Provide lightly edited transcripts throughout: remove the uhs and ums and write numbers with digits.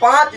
5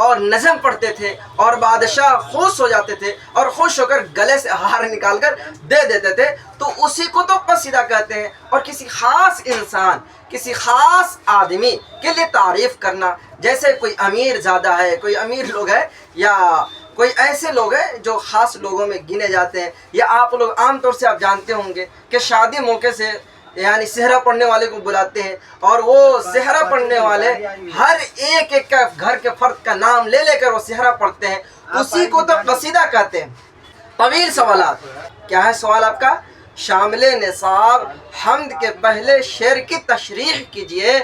اور نظم پڑھتے تھے اور بادشاہ خوش ہو جاتے تھے اور خوش ہو کر گلے سے ہار نکال کر دے دیتے تھے، تو اسی کو تو قصیدہ کہتے ہیں۔ اور کسی خاص انسان، کسی خاص آدمی کے لیے تعریف کرنا، جیسے کوئی امیر زادہ ہے، کوئی امیر لوگ ہے، یا کوئی ایسے لوگ ہیں جو خاص لوگوں میں گنے جاتے ہیں، یا آپ لوگ عام طور سے آپ جانتے ہوں گے کہ شادی موقع سے یعنی صحرا پڑھنے والے کو بلاتے ہیں، اور وہ صحرا پڑھنے والے ہر ایک کا گھر کے فرد کا نام لے لے کر وہ صحرا پڑھتے ہیں، اسی کو تو قصیدہ کہتے ہیں۔ طویل سوالات، کیا ہے سوال آپ کا؟ شامل نصاب حمد کے پہلے شعر کی تشریح کیجئے۔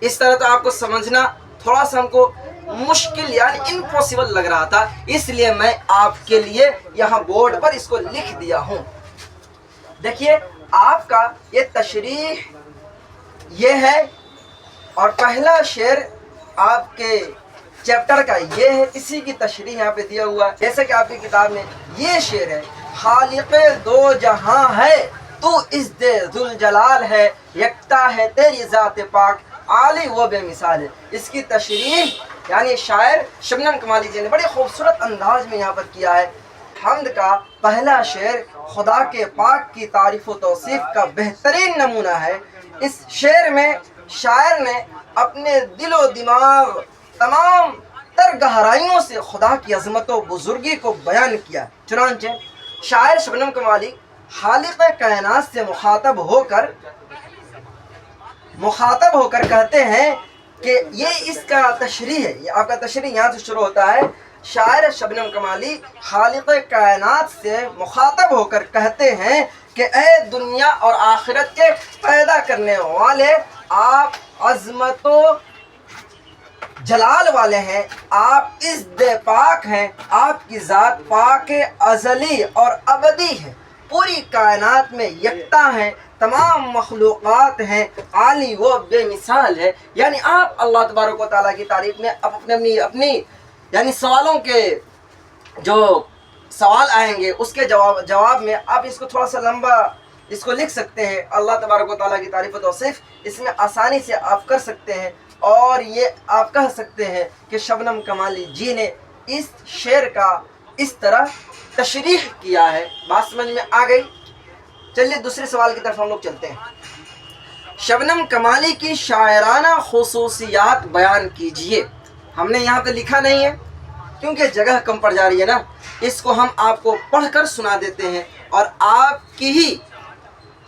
اس طرح تو آپ کو سمجھنا تھوڑا سا ہم کو مشکل یعنی امپاسبل لگ رہا تھا، اس لیے میں آپ کے لیے یہاں بورڈ پر اس کو لکھ دیا ہوں۔ دیکھیے آپ کا یہ تشریح یہ ہے، اور پہلا شعر آپ کے چیپٹر کا یہ ہے، اسی کی تشریح یہاں پہ دیا ہوا ہے۔ جیسے کہ آپ کی کتاب میں یہ شعر ہے، خالق دو جہاں ہے تو اس دے ذوالجلال ہے، یکتا ہے تیری ذات پاک عالی و بے مثال ہے۔ اس کی تشریح یعنی شاعر شبنم کمالی جی نے بڑے خوبصورت انداز میں یہاں پر کیا ہے۔ حمد کا پہلا شعر خدا کے پاک کی تعریف و توصیف کا بہترین نمونہ ہے۔ اس شعر میں شاعر نے اپنے دل و دماغ تمام تر گہرائیوں سے خدا کی عظمت و بزرگی کو بیان کیا۔ چنانچہ شاعر شبنم کمالی خالق کائنات سے مخاطب ہو کر کہتے ہیں کہ یہ اس کا تشریح ہے، یہ آپ کا تشریح یہاں سے شروع ہوتا ہے۔ شاعر شبنم کمالی خالق کائنات سے مخاطب ہو کر کہتے ہیں کہ اے دنیا اور آخرت کے پیدا کرنے والے، آپ عظمت و جلال والے ہیں، آپ عزت پاک ہیں، آپ کی ذات پاک ازلی اور ابدی ہے، پوری کائنات میں یکتا ہیں، تمام مخلوقات ہیں، عالی و بے مثال ہے۔ یعنی آپ اللہ تبارک و تعالیٰ کی تعریف میں اپنی یعنی سوالوں کے جو سوال آئیں گے اس کے جواب میں آپ اس کو تھوڑا سا لمبا اس کو لکھ سکتے ہیں۔ اللہ تبارک و تعالیٰ کی تعریف و توصیف اس میں آسانی سے آپ کر سکتے ہیں، اور یہ آپ کہہ سکتے ہیں کہ شبنم کمالی جی نے اس شعر کا اس طرح تشریح کیا ہے۔ بات سمجھ میں آ گئی؟ چلیے دوسرے سوال کی طرف ہم لوگ چلتے ہیں۔ شبنم کمالی کی شاعرانہ خصوصیات بیان کیجئے۔ ہم نے یہاں پہ لکھا نہیں ہے کیونکہ جگہ کم پڑ جا رہی ہے نا، اس کو ہم آپ کو پڑھ کر سنا دیتے ہیں، اور آپ کی ہی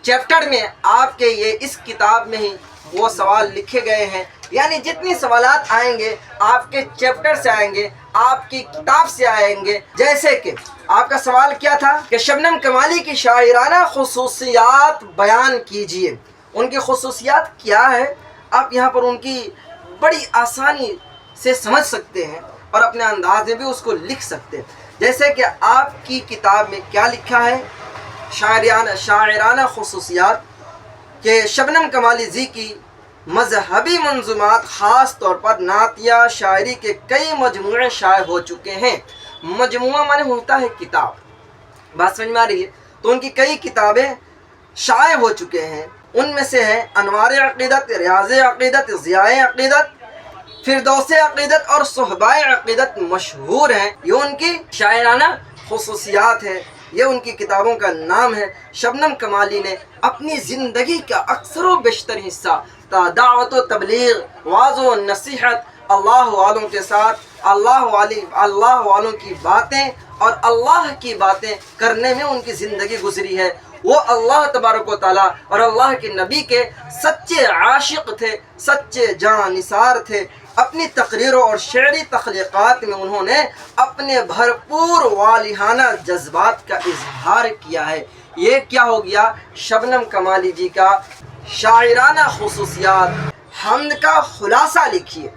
چیپٹر میں آپ کے یہ اس کتاب میں ہی وہ سوال لکھے گئے ہیں، یعنی جتنی سوالات آئیں گے آپ کے چیپٹر سے آئیں گے، آپ کی کتاب سے آئیں گے۔ جیسے کہ آپ کا سوال کیا تھا کہ شبنم کمالی کی شاعرانہ خصوصیات بیان کیجئے۔ ان کی خصوصیات کیا ہے؟ آپ یہاں پر ان کی بڑی آسانی سے سمجھ سکتے ہیں اور اپنے انداز میں بھی اس کو لکھ سکتے ہیں۔ جیسے کہ آپ کی کتاب میں کیا لکھا ہے، شاعرانہ خصوصیات، کہ شبنم کمالی جی کی مذہبی منظومات خاص طور پر نعتیہ شاعری کے کئی مجموعے شائع ہو چکے ہیں۔ مجموعہ معنی ہوتا ہے کتاب، بات سمجھ میں آ رہی ہے؟ تو ان کی کئی کتابیں شائع ہو چکے ہیں، ان میں سے ہے انوار عقیدت، ریاض عقیدت، ضیاء عقیدت، فردوس عقیدت اور صحبہ عقیدت مشہور ہیں۔ یہ ان کی شاعرانہ خصوصیات ہیں، یہ ان کی کتابوں کا نام ہے۔ شبنم کمالی نے اپنی زندگی کا اکثر و بیشتر حصہ دعوت و تبلیغ، واعظ و نصیحت، اللہ والوں کے ساتھ اللہ والوں کی باتیں اور اللہ کی باتیں کرنے میں ان کی زندگی گزری ہے۔ وہ اللہ تبارک و تعالیٰ اور اللہ کے نبی کے سچے عاشق تھے، سچے جاں نثار تھے۔ اپنی تقریروں اور شعری تخلیقات میں انہوں نے اپنے بھرپور والہانہ جذبات کا اظہار کیا ہے۔ یہ کیا ہو گیا؟ شبنم کمالی جی کا شاعرانہ خصوصیات۔ حمد کا خلاصہ لکھیے۔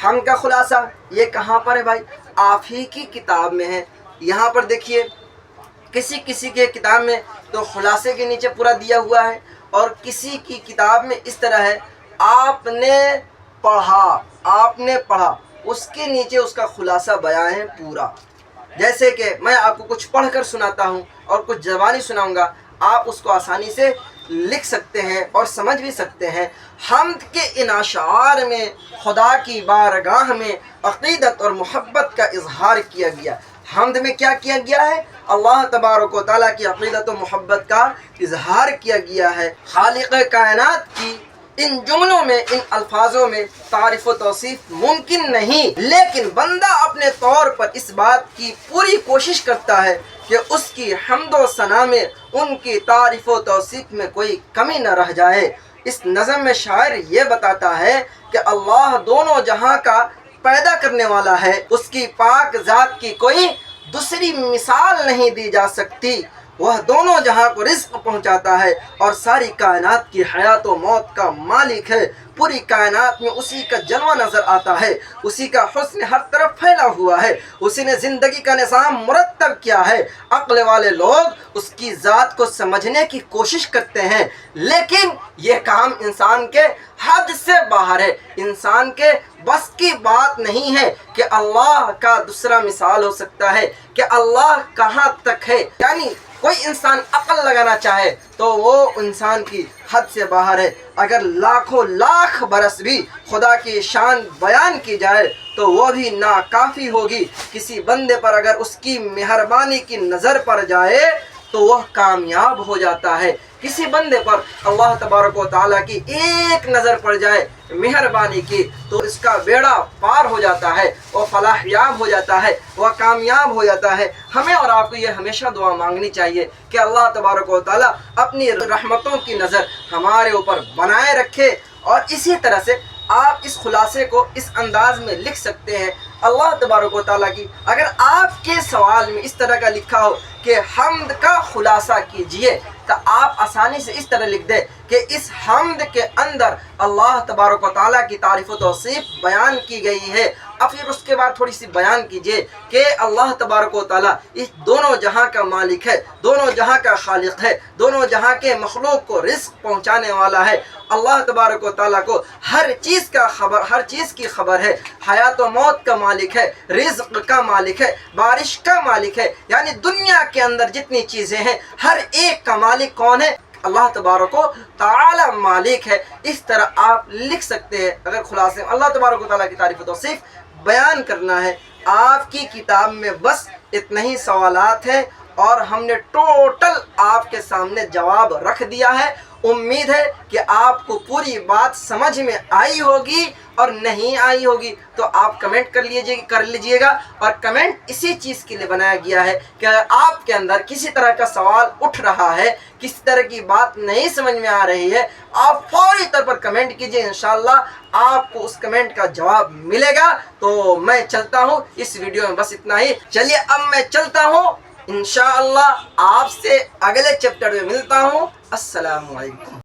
حمد کا خلاصہ یہ کہاں پر ہے بھائی؟ آپ ہی کی کتاب میں ہے۔ یہاں پر دیکھیے، کسی کے کتاب میں تو خلاصے کے نیچے پورا دیا ہوا ہے، اور کسی کی کتاب میں اس طرح ہے آپ نے پڑھا، اس کے نیچے اس کا خلاصہ بیان ہے پورا۔ جیسے کہ میں آپ کو کچھ پڑھ کر سناتا ہوں اور کچھ زبانی سناؤں گا، آپ اس کو آسانی سے لکھ سکتے ہیں اور سمجھ بھی سکتے ہیں۔ حمد کے ان اشعار میں خدا کی بارگاہ میں عقیدت اور محبت کا اظہار کیا گیا۔ حمد میں کیا کیا گیا ہے؟ اللہ تبارک و تعالیٰ کی عقیدت و محبت کا اظہار کیا گیا ہے۔ خالق کائنات کی ان جملوں میں، ان الفاظوں میں تعریف و توصیف ممکن نہیں، لیکن بندہ اپنے طور پر اس بات کی پوری کوشش کرتا ہے کہ اس کی حمد و ثنا میں، ان کی تعریف و توصیف میں کوئی کمی نہ رہ جائے۔ اس نظم میں شاعر یہ بتاتا ہے کہ اللہ دونوں جہاں کا پیدا کرنے والا ہے، اس کی پاک ذات کی کوئی دوسری مثال نہیں دی جا سکتی۔ وہ دونوں جہاں کو رزق پہنچاتا ہے اور ساری کائنات کی حیات و موت کا مالک ہے۔ پوری کائنات میں اسی کا جلوہ نظر آتا ہے، اسی کا حسن ہر طرف پھیلا ہوا ہے، اسی نے زندگی کا نظام مرتب کیا ہے۔ عقل والے لوگ اس کی ذات کو سمجھنے کی کوشش کرتے ہیں، لیکن یہ کام انسان کے حد سے باہر ہے۔ انسان کے بس کی بات نہیں ہے کہ اللہ کا دوسرا مثال ہو سکتا ہے، کہ اللہ کہاں تک ہے۔ یعنی کوئی انسان عقل لگانا چاہے تو وہ انسان کی حد سے باہر ہے۔ اگر لاکھوں لاکھ برس بھی خدا کی شان بیان کی جائے تو وہ بھی ناکافی ہوگی۔ کسی بندے پر اگر اس کی مہربانی کی نظر پڑ جائے تو وہ کامیاب ہو جاتا ہے۔ کسی بندے پر اللہ تبارک و تعالیٰ کی ایک نظر پڑ جائے مہربانی کی تو اس کا بیڑا پار ہو جاتا ہے، وہ فلاح یاب ہو جاتا ہے، وہ کامیاب ہو جاتا ہے۔ ہمیں اور آپ کو یہ ہمیشہ دعا مانگنی چاہیے کہ اللہ تبارک و تعالیٰ اپنی رحمتوں کی نظر ہمارے اوپر بنائے رکھے۔ اور اسی طرح سے آپ اس خلاصے کو اس انداز میں لکھ سکتے ہیں۔ اللہ تبارک و تعالیٰ کی اگر آپ کے سوال میں اس طرح کا لکھا ہو کہ حمد کا خلاصہ کیجئے، تو آپ آسانی سے اس طرح لکھ دیں کہ اس حمد کے اندر اللہ تبارک و تعالیٰ کی تعریف و توصیف بیان کی گئی ہے۔ اب پھر اس کے بعد تھوڑی سی بیان کیجئے کہ اللہ تبارک و تعالیٰ اس دونوں جہاں کا مالک ہے، دونوں جہاں کا خالق ہے، دونوں جہاں کے مخلوق کو رزق پہنچانے والا ہے۔ اللہ تبارک و تعالیٰ کو ہر چیز کی خبر ہے، حیات و موت کا مالک ہے، رزق کا مالک ہے، بارش کا مالک ہے۔ یعنی دنیا کے اندر جتنی چیزیں ہیں ہر ایک کا مالک کون ہے؟ اللہ تبارک و تعالیٰ مالک ہے۔ اس طرح آپ لکھ سکتے ہیں۔ اگر خلاصے اللہ تبارک و تعالیٰ کی تعریف و توصیف بیان کرنا ہے، آپ کی کتاب میں بس اتنے ہی سوالات ہیں اور ہم نے ٹوٹل آپ کے سامنے جواب رکھ دیا ہے۔ امید ہے کہ آپ کو پوری بات سمجھ میں آئی ہوگی، اور نہیں آئی ہوگی تو آپ کمنٹ کر لیجئے گا۔ اور کمنٹ اسی چیز کے لیے بنایا گیا ہے کہ آپ کے اندر کسی طرح کا سوال اٹھ رہا ہے، کسی طرح کی بات نہیں سمجھ میں آ رہی ہے، آپ فوری طور پر کمنٹ کیجئے، انشاءاللہ آپ کو اس کمنٹ کا جواب ملے گا۔ تو میں چلتا ہوں، اس ویڈیو میں بس اتنا ہی۔ چلیے اب میں چلتا ہوں، انشاءاللہ آپ سے اگلے چیپٹر میں ملتا ہوں۔ السلام علیکم۔